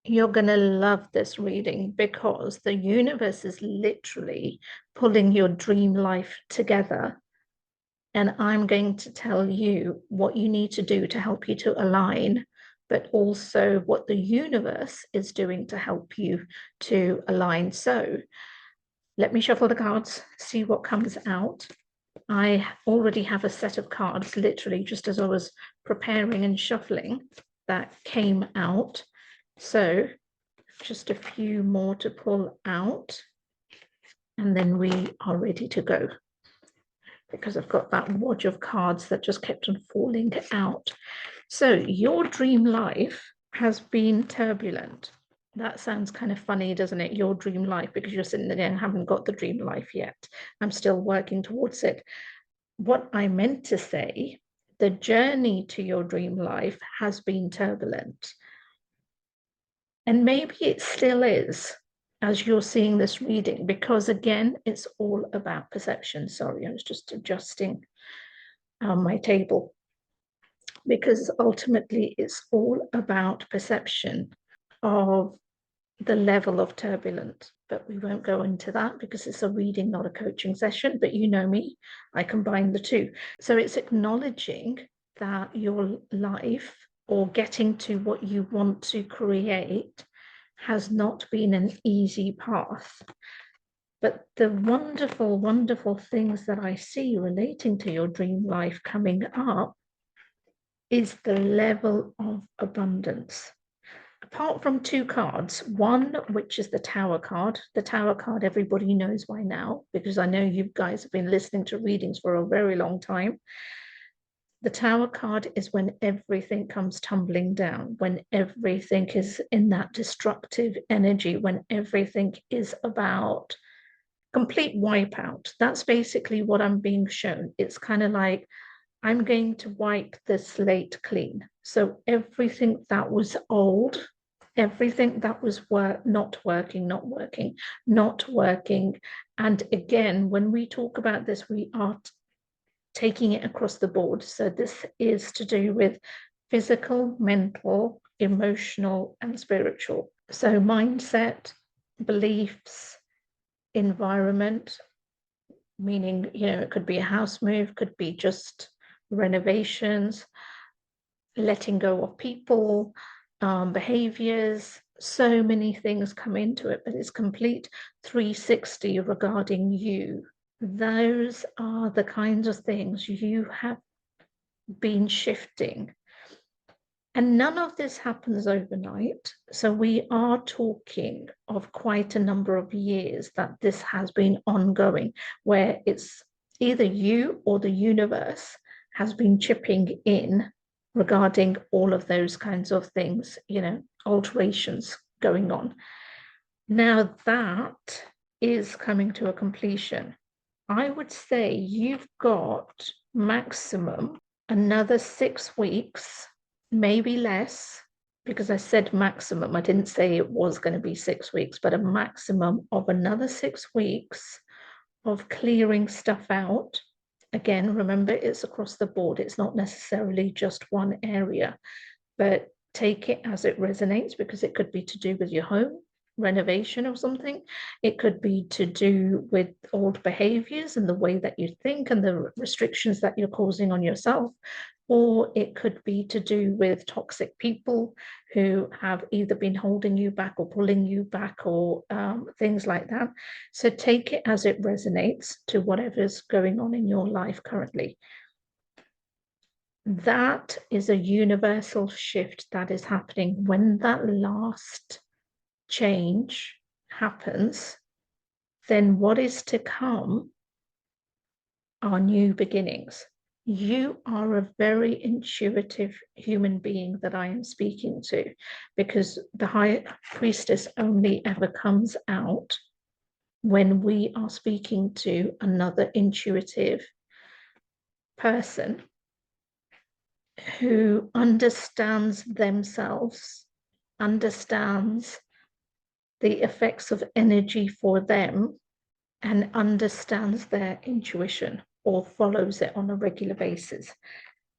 You're going to love this reading because the universe is literally pulling your dream life together. And I'm going to tell you what you need to do to help you to align, but also what the universe is doing to help you to align. So let me shuffle the cards, see what comes out. I already have a set of cards, literally just as I was preparing and shuffling, that came out. So just a few more to pull out, and then we are ready to go, because I've got that wodge of cards that just kept on falling out. So your dream life has been turbulent. That sounds kind of funny, doesn't it? Your dream life, because you're sitting there and haven't got the dream life yet. I'm still working towards it. What I meant to say, the journey to your dream life has been turbulent. And maybe it still is as you're seeing this reading, because again, it's all about perception. Sorry, I was just adjusting my table, because ultimately it's all about perception of the level of turbulence. But we won't go into that because it's a reading, not a coaching session. But you know me, I combine the two. So it's acknowledging that your life, or getting to what you want to create, has not been an easy path. But the wonderful, wonderful things that I see relating to your dream life coming up is the level of abundance. Apart from two cards, one which is the Tower card. The Tower card everybody knows by now, because I know you guys have been listening to readings for a very long time. The Tower card is when everything comes tumbling down, when everything is in that destructive energy, when everything is about complete wipeout. That's basically what I'm being shown. It's kind of like, I'm going to wipe the slate clean. So everything that was old, everything that was not working. And again, when we talk about this, we are taking it across the board. So this is to do with physical, mental, emotional, and spiritual. So mindset, beliefs, environment, meaning, it could be a house move, could be just renovations, letting go of people, behaviors. So many things come into it, but it's complete 360 regarding you. Those are the kinds of things you have been shifting. And none of this happens overnight. So we are talking of quite a number of years that this has been ongoing, where it's either you or the universe has been chipping in regarding all of those kinds of things, alterations going on. Now that is coming to a completion. I would say you've got maximum another 6 weeks, maybe less, because I said maximum. I didn't say it was going to be 6 weeks, but a maximum of another 6 weeks of clearing stuff out. Again, remember, it's across the board. It's not necessarily just one area, but take it as it resonates, because it could be to do with your home renovation or something. It could be to do with old behaviors and the way that you think and the restrictions that you're causing on yourself. Or it could be to do with toxic people who have either been holding you back or pulling you back, or things like that. So take it as it resonates to whatever's going on in your life currently. That is a universal shift that is happening. When that last change happens, then what is to come are new beginnings. You are a very intuitive human being that I am speaking to, because the High Priestess only ever comes out when we are speaking to another intuitive person who understands themselves, understands the effects of energy for them, and understands their intuition, or follows it on a regular basis.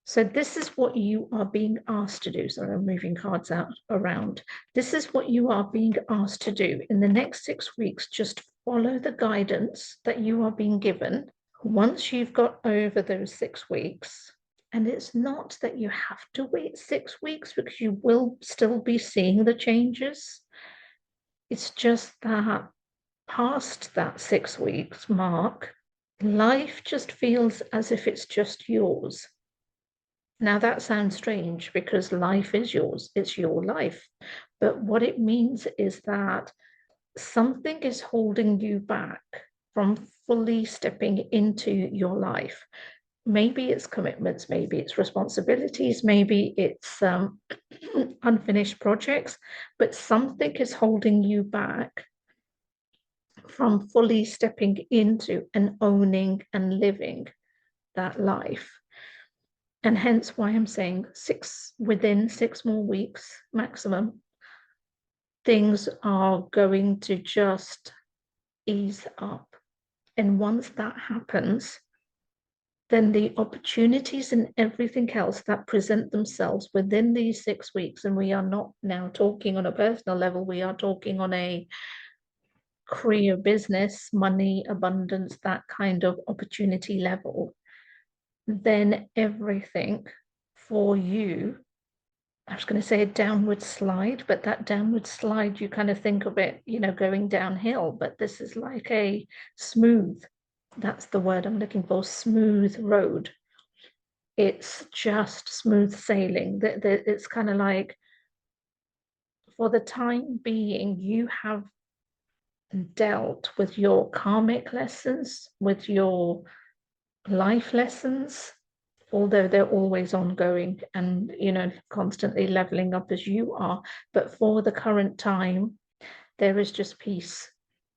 So this is what you are being asked to do. Sorry, I'm moving cards out around. This is what you are being asked to do in the next 6 weeks. Just follow the guidance that you are being given. Once you've got over those 6 weeks, and it's not that you have to wait 6 weeks because you will still be seeing the changes. It's just that past that 6 weeks mark, life just feels as if it's just yours. Now, that sounds strange because life is yours, it's your life. But what it means is that something is holding you back from fully stepping into your life. Maybe it's commitments, maybe it's responsibilities, maybe it's unfinished projects, but something is holding you back from fully stepping into and owning and living that life. And hence why I'm saying within 6 more weeks maximum, things are going to just ease up. And once that happens, then the opportunities and everything else that present themselves within these 6 weeks, and we are not now talking on a personal level, we are talking on a career, business, money, abundance, that kind of opportunity level, then everything for you, I was going to say a downward slide, but that downward slide, you kind of think of it, going downhill, but this is like a smooth, that's the word I'm looking for, smooth road. It's just smooth sailing. It's kind of like, for the time being, you have dealt with your karmic lessons, with your life lessons, although they're always ongoing and, constantly leveling up as you are. But for the current time, there is just peace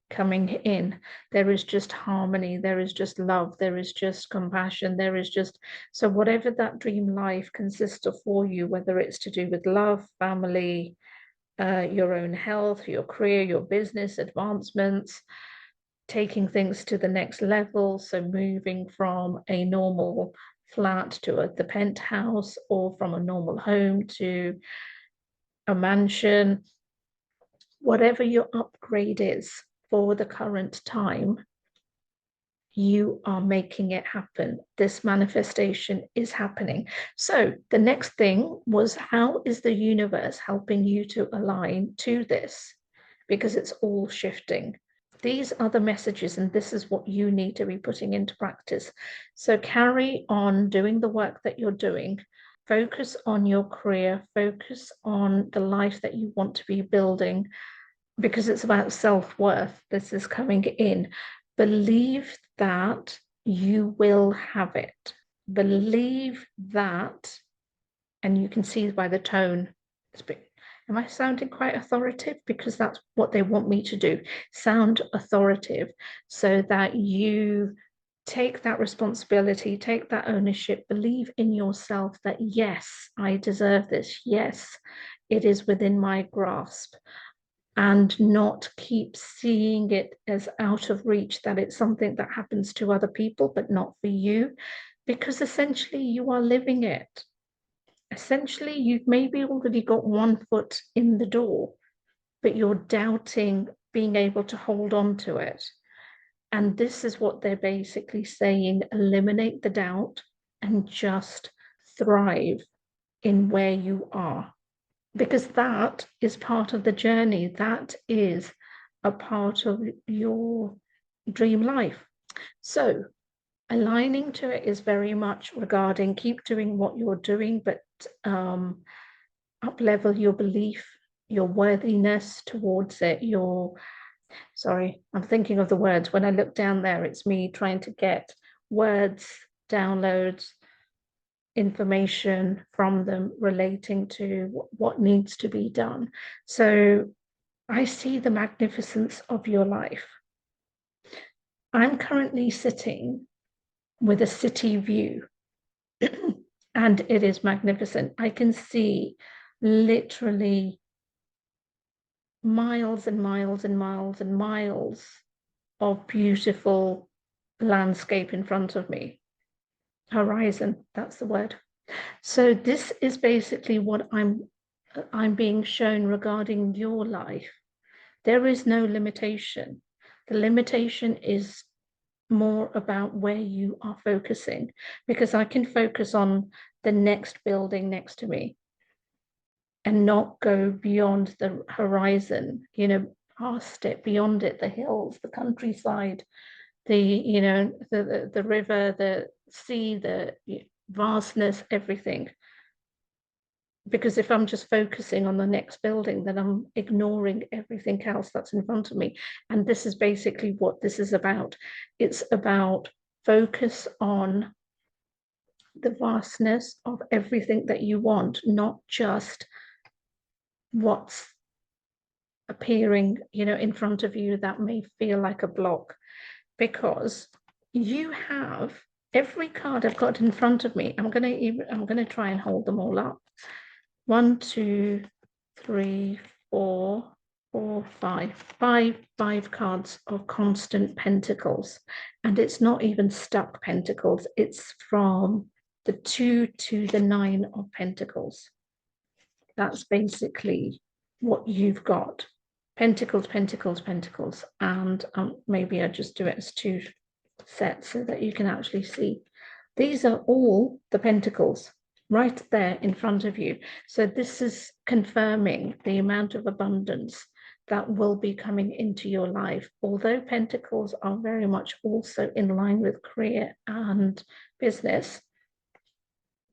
coming in. There is just harmony. There is just love. There is just compassion. There is just, so whatever that dream life consists of for you, whether it's to do with love, family, your own health, your career, your business advancements, taking things to the next level. So moving from a normal flat to the penthouse, or from a normal home to a mansion, whatever your upgrade is for the current time, you are making it happen. This manifestation is happening. So the next thing was, how is the universe helping you to align to this? Because it's all shifting. These are the messages, and this is what you need to be putting into practice. So carry on doing the work that you're doing. Focus on your career, focus on the life that you want to be building, because it's about self-worth. This is coming in. Believe that you will have it. Believe that, and you can see by the tone, am I sounding quite authoritative? Because that's what they want me to do. Sound authoritative, so that you take that responsibility, take that ownership, believe in yourself that, yes, I deserve this. Yes, it is within my grasp. And not keep seeing it as out of reach, that it's something that happens to other people, but not for you, because essentially you are living it. Essentially, you've maybe already got one foot in the door, but you're doubting being able to hold on to it. And this is what they're basically saying: eliminate the doubt and just thrive in where you are. Because that is part of the journey. That is a part of your dream life. So aligning to it is very much regarding keep doing what you're doing, but up level your belief, your worthiness towards it, sorry, I'm thinking of the words. When I look down there, it's me trying to get words, downloads, information from them relating to what needs to be done. So I see the magnificence of your life. I'm currently sitting with a city view, and it is magnificent. I can see literally miles and miles and miles and miles of beautiful landscape in front of me. Horizon, that's the word. So this is basically what I'm being shown regarding your life. There is no limitation. The limitation is more about where you are focusing, because I can focus on the next building next to me and not go beyond the horizon, past it, beyond it, the hills, the countryside, the river, the sea, the vastness, everything. Because if I'm just focusing on the next building, then I'm ignoring everything else that's in front of me. And this is basically what this is about. It's about focus on the vastness of everything that you want, not just what's appearing, in front of you that may feel like a block. Because you have every card I've got in front of me. I'm gonna try and hold them all up. 1, 2, 3, 4, 4, 5. Five cards of constant pentacles. And it's not even stuck pentacles. It's from the 2 to the 9 of pentacles. That's basically what you've got. Pentacles, pentacles, pentacles. And maybe I just do it as 2 sets so that you can actually see. These are all the pentacles right there in front of you. So this is confirming the amount of abundance that will be coming into your life. Although pentacles are very much also in line with career and business,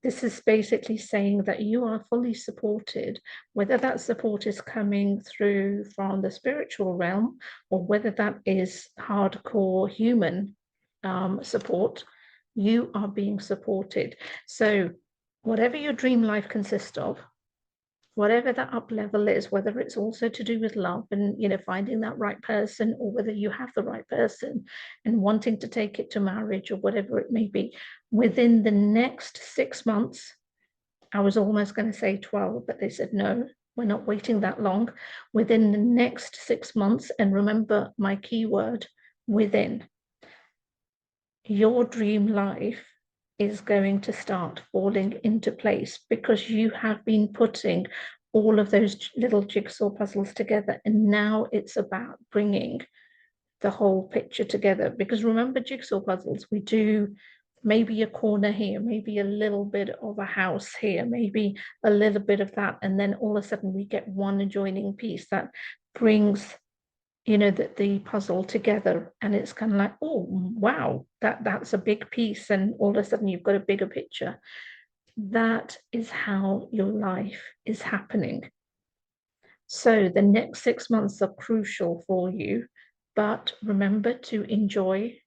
this is basically saying that you are fully supported, whether that support is coming through from the spiritual realm or whether that is hardcore human support, you are being supported. So whatever your dream life consists of, whatever that up level is, whether it's also to do with love and finding that right person, or whether you have the right person and wanting to take it to marriage or whatever it may be, within the next 6 months, I was almost going to say 12, but they said no, we're not waiting that long. Within the next 6 months, and remember my keyword, within, your dream life is going to start falling into place, because you have been putting all of those little jigsaw puzzles together, and now it's about bringing the whole picture together. Because remember, jigsaw puzzles, we do maybe a corner here, maybe a little bit of a house here, maybe a little bit of that, and then all of a sudden we get one adjoining piece that brings the puzzle together, and it's kind of like, oh wow, that's a big piece, and all of a sudden you've got a bigger picture. That is how your life is happening. So the next 6 months are crucial for you, but remember to enjoy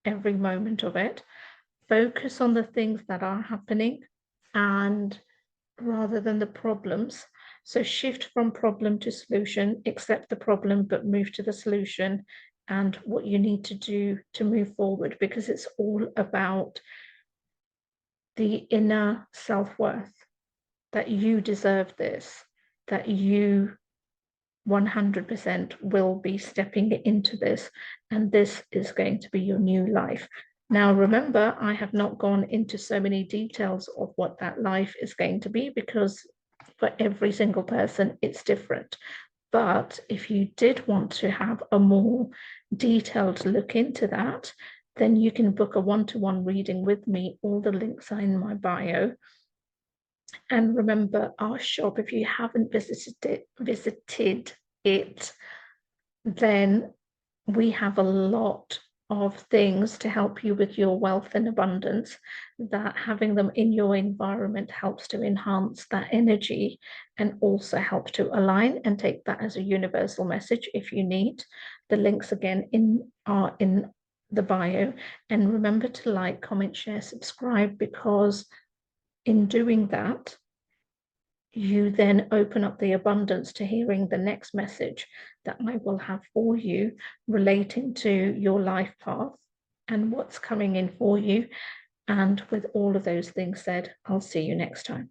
every moment of it. Focus on the things that are happening, and rather than the problems. So shift from problem to solution, accept the problem, but move to the solution and what you need to do to move forward, because it's all about the inner self-worth, that you deserve this, that you 100% will be stepping into this, and this is going to be your new life. Now, remember, I have not gone into so many details of what that life is going to be, because for every single person, it's different. But if you did want to have a more detailed look into that, then you can book a one-to-one reading with me. All the links are in my bio. And remember, our shop, if you haven't visited it, then we have a lot of things to help you with your wealth and abundance, that having them in your environment helps to enhance that energy and also help to align, and take that as a universal message if you need. The links again are in the bio. And remember to like, comment, share, subscribe, because in doing that, you then open up the abundance to hearing the next message that I will have for you relating to your life path and what's coming in for you. And with all of those things said, I'll see you next time.